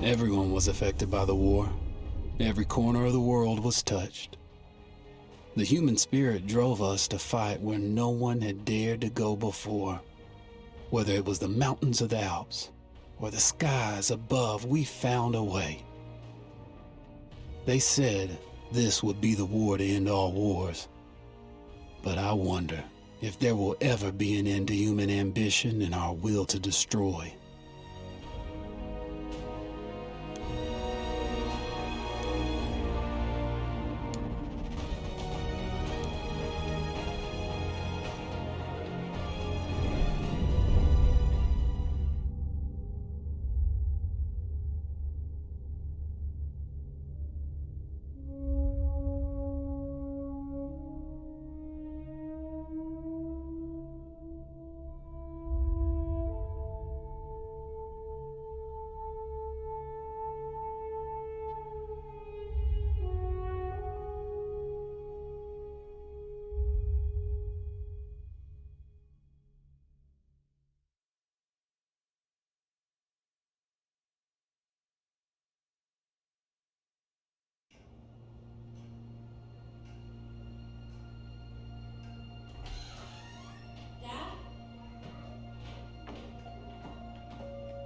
Everyone was affected by the war. Every corner of the world was touched. The human spirit drove us to fight where no one had dared to go before. Whether it was the mountains of the Alps or the skies above, we found a way. They said this would be the war to end all wars. But I wonder if there will ever be an end to human ambition and our will to destroy.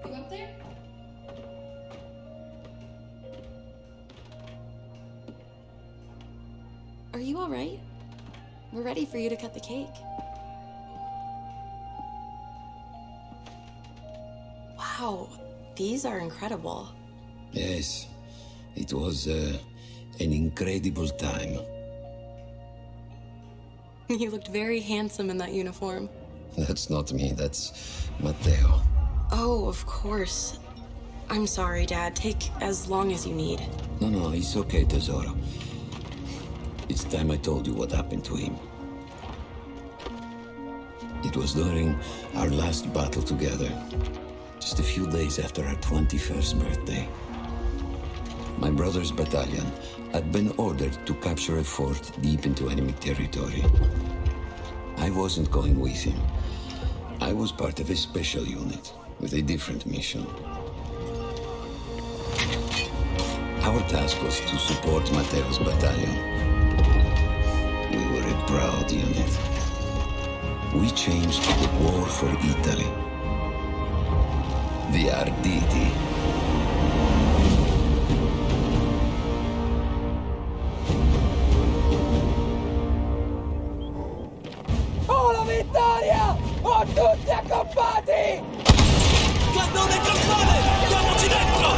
You up there? Are you all right? We're ready for you to cut the cake. Wow, these are incredible. Yes, it was an incredible time. You looked very handsome in that uniform. That's not me, that's Matteo. Oh, of course. I'm sorry, Dad. Take as long as you need. No, it's okay, Tesoro. It's time I told you what happened to him. It was during our last battle together, just a few days after our 21st birthday. My brother's battalion had been ordered to capture a fort deep into enemy territory. I wasn't going with him. I was part of a special unit with a different mission. Our task was to support Matteo's battalion. We were a proud unit. We changed the war for Italy. The Arditi. Oh, la vittoria! Oh, tutti accoppati! Cannone campane! Andiamoci dentro!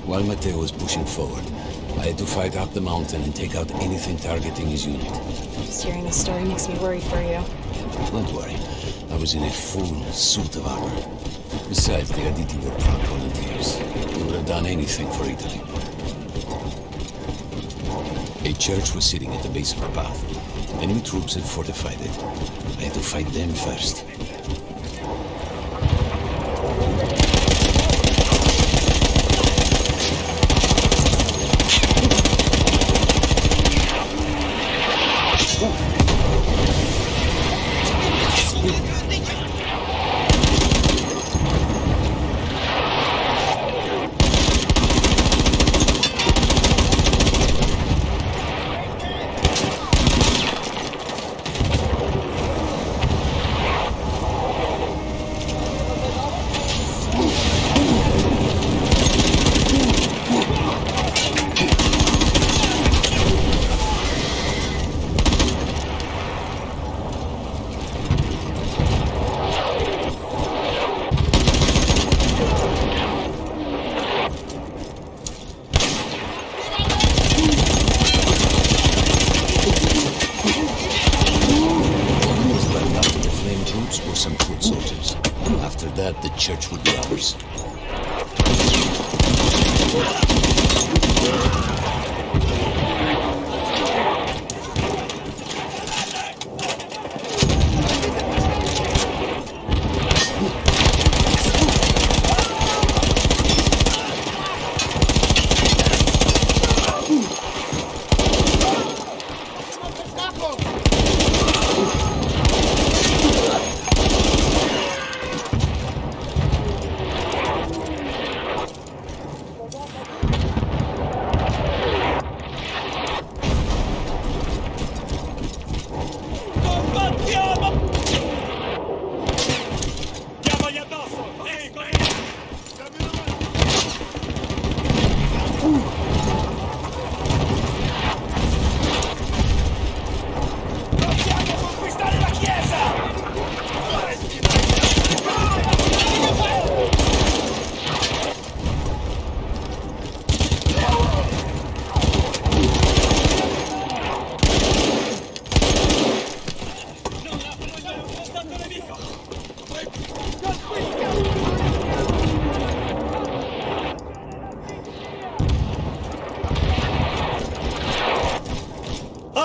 While Matteo was pushing forward, I had to fight up the mountain and take out anything targeting his unit. Just hearing the story makes me worry for you. Don't worry, I was in a full suit of armor. Besides, the Arditi were proud volunteers. They would have done anything for Italy. A church was sitting at the base of the path. Enemy troops had fortified it. I had to fight them first. Or some foot soldiers. After that, the church would be ours.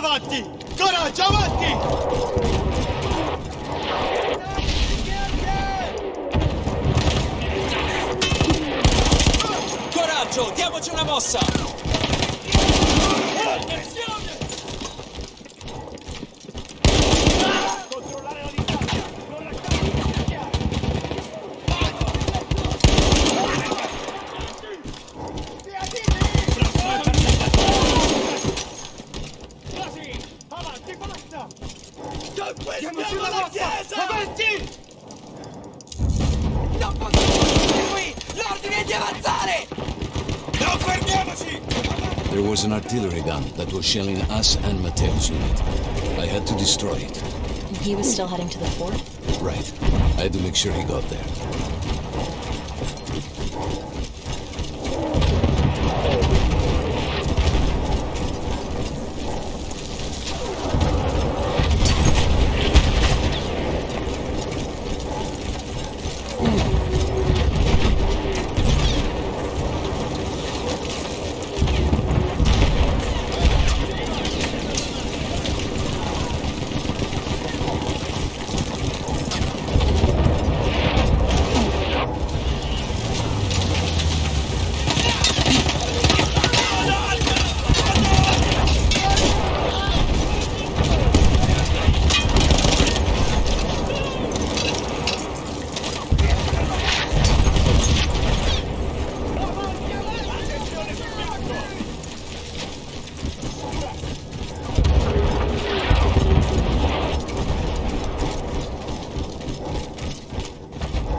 avanti! Coraggio, avanti! Coraggio, diamoci una mossa! Controllare la distanza! Non lasciare Quasi! Avanti, basta! Diamoci una mossa! Avanti! Non possiamo qui! L'ordine è di avanzare! Non fermiamoci! There was an artillery gun that was shelling us and Matteo's unit. I had to destroy it. He was still heading to the fort? Right. I had to make sure he got there.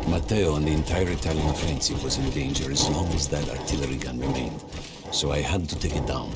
Matteo and the entire Italian offensive was in danger as long as that artillery gun remained. So I had to take it down.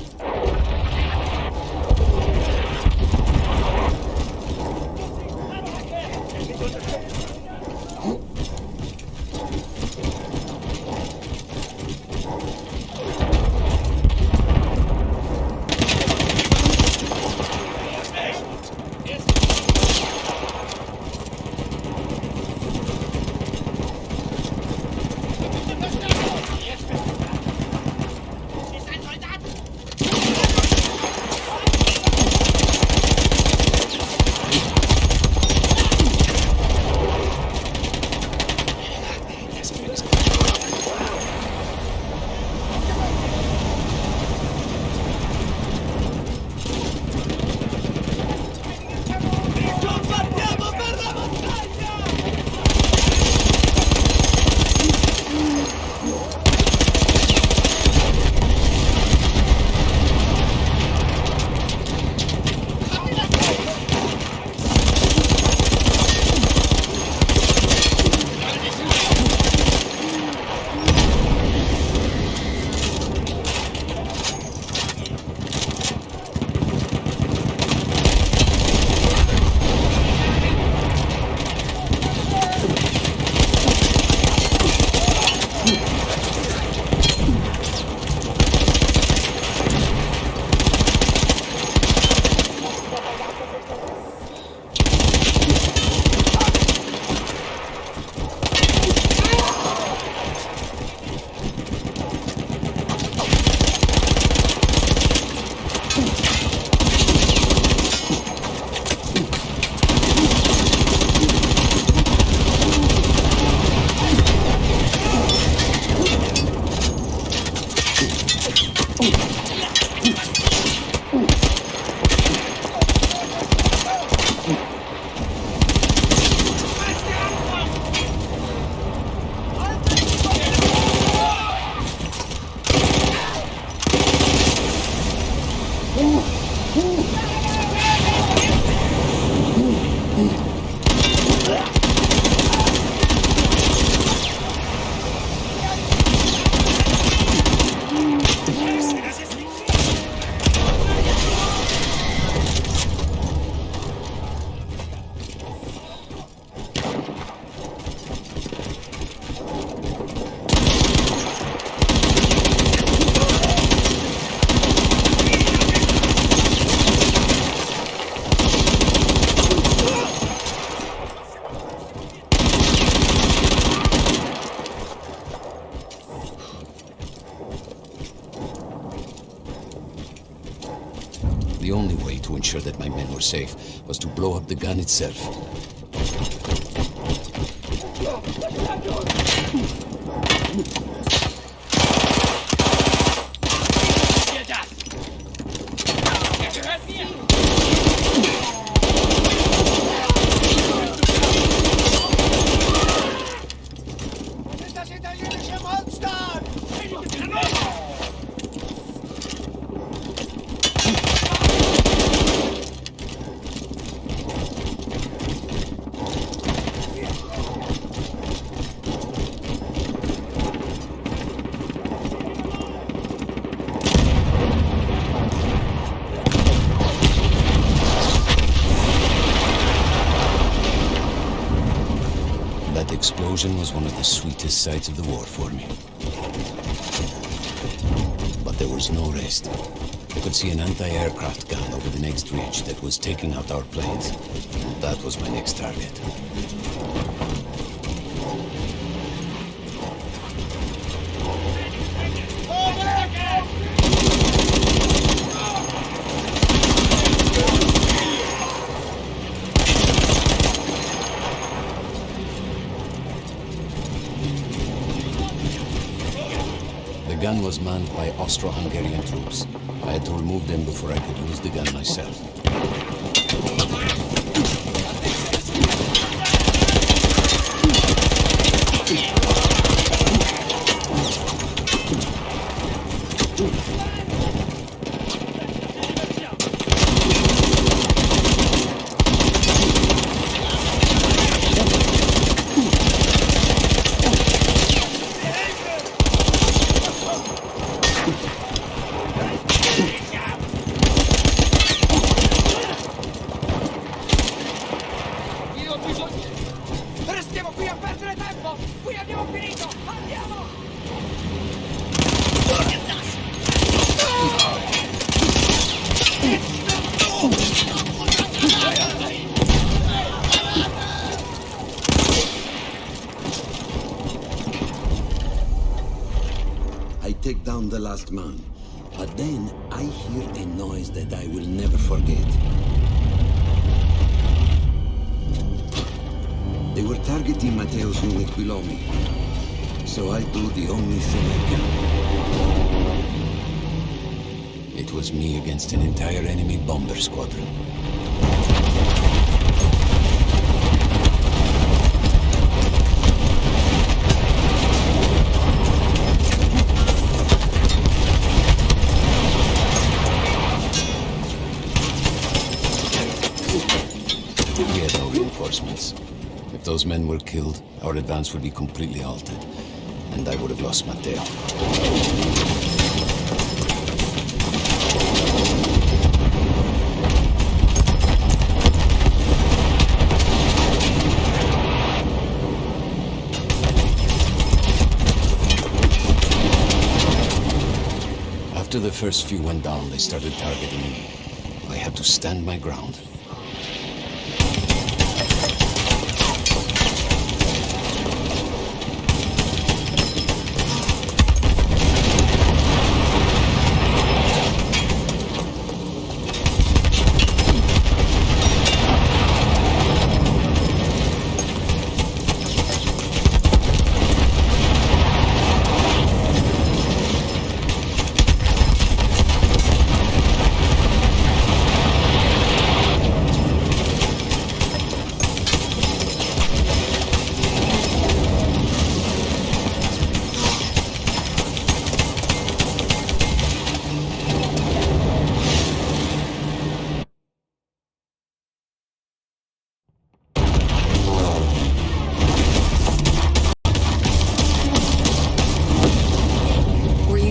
the only way to ensure that my men were safe was to blow up the gun itself. That explosion was one of the sweetest sights of the war for me. But there was no rest. I could see an anti-aircraft gun over the next ridge that was taking out our planes. That was my next target. The gun was manned by Austro-Hungarian troops. I had to remove them before I could use the gun myself. Restiamo qui a perdere tempo! Qui abbiamo finito! Andiamo! I take down the last man, but then I hear a noise that I will never forget. They were targeting Matteo's unit below me, so I do the only thing I can. It was me against an entire enemy bomber squadron. We had no reinforcements. If those men were killed, our advance would be completely halted, and I would have lost Matteo. After the first few went down, they started targeting me. I had to stand my ground.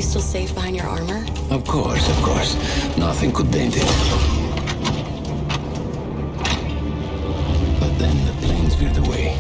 Still safe behind your armor? Of course, of course. Nothing could dent it. But then the planes veered away.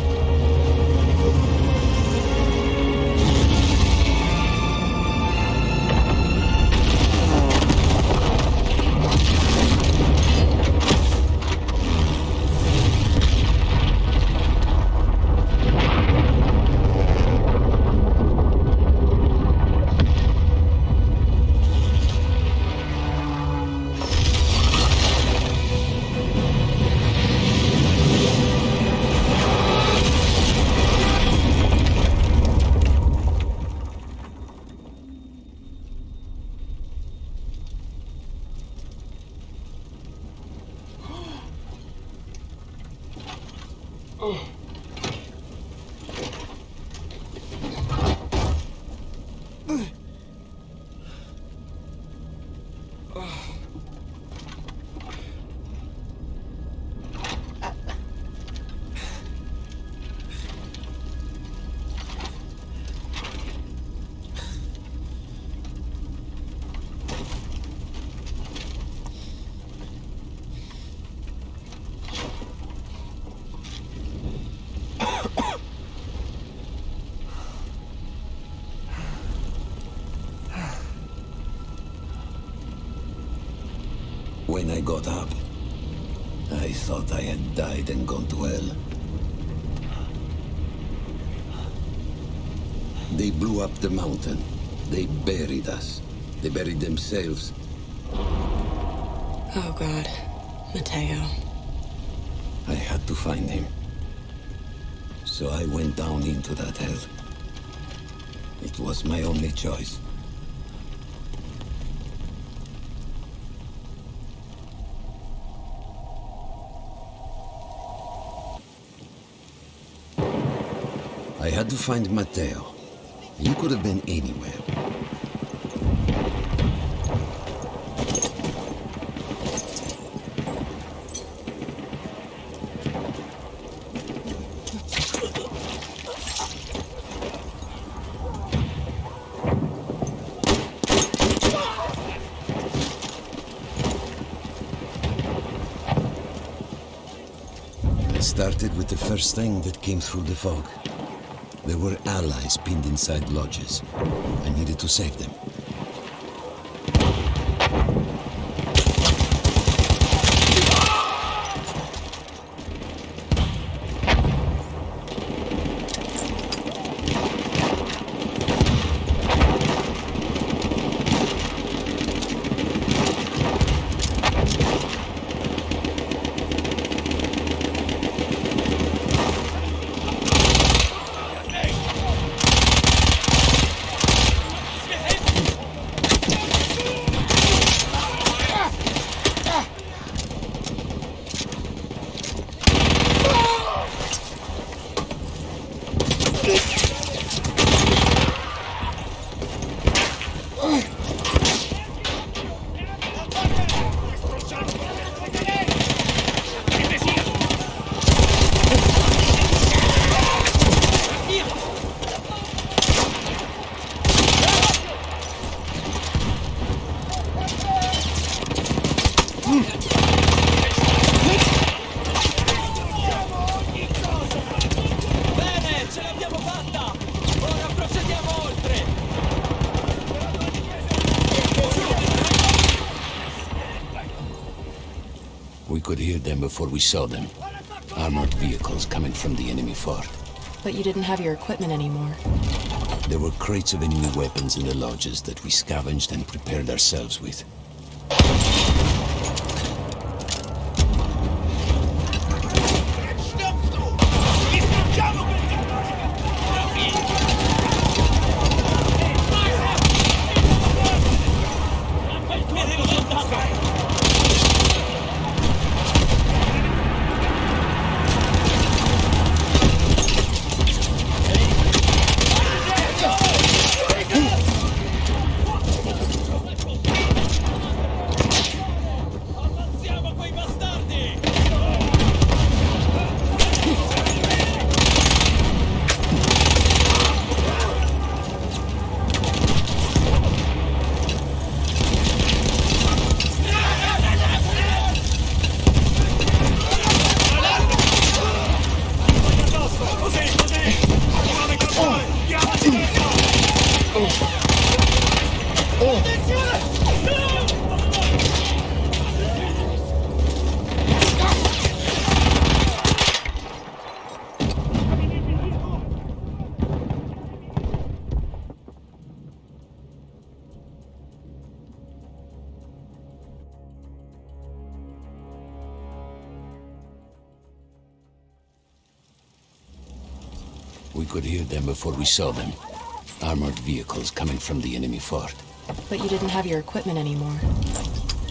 When I got up, I thought I had died and gone to hell. They blew up the mountain. They buried us. They buried themselves. Oh, God. Matteo. I had to find him. So I went down into that hell. It was my only choice. I had to find Matteo. He could have been anywhere. I started with the first thing that came through the fog. There were allies pinned inside lodges. I needed to save them. We could hear them before we saw them. Armored vehicles coming from the enemy fort. But you didn't have your equipment anymore. There were crates of enemy weapons in the lodges that we scavenged and prepared ourselves with. We could hear them before we saw them. Armored vehicles coming from the enemy fort. But you didn't have your equipment anymore.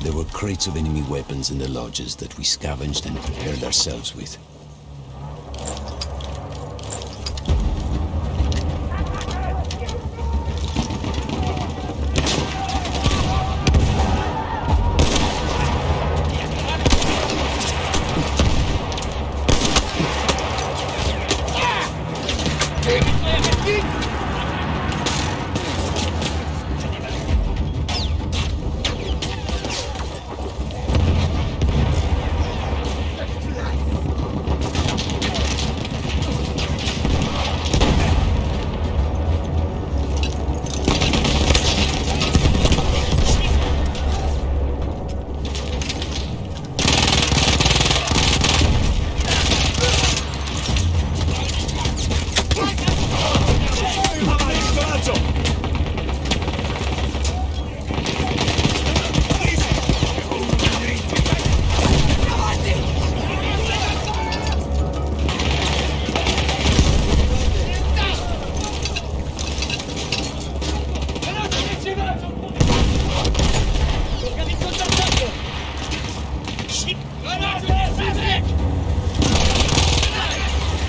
There were crates of enemy weapons in the lodges that we scavenged and prepared ourselves with.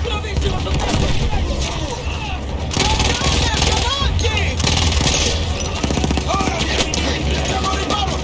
Bravissimo, soldato! Ora vieni! Andiamo al riparo!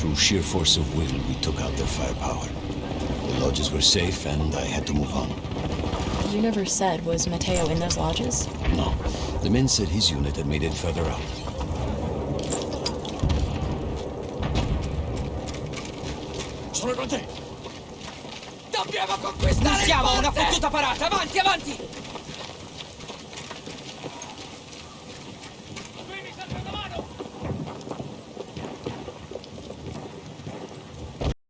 Through sheer force of will, we took out their firepower. The lodges were safe, and I had to move on. You never said, was Matteo in those lodges? No, the men said his unit had made it further out. Sono con te! Dobbiamo conquistare! Siamo una fottuta parata! Avanti, avanti!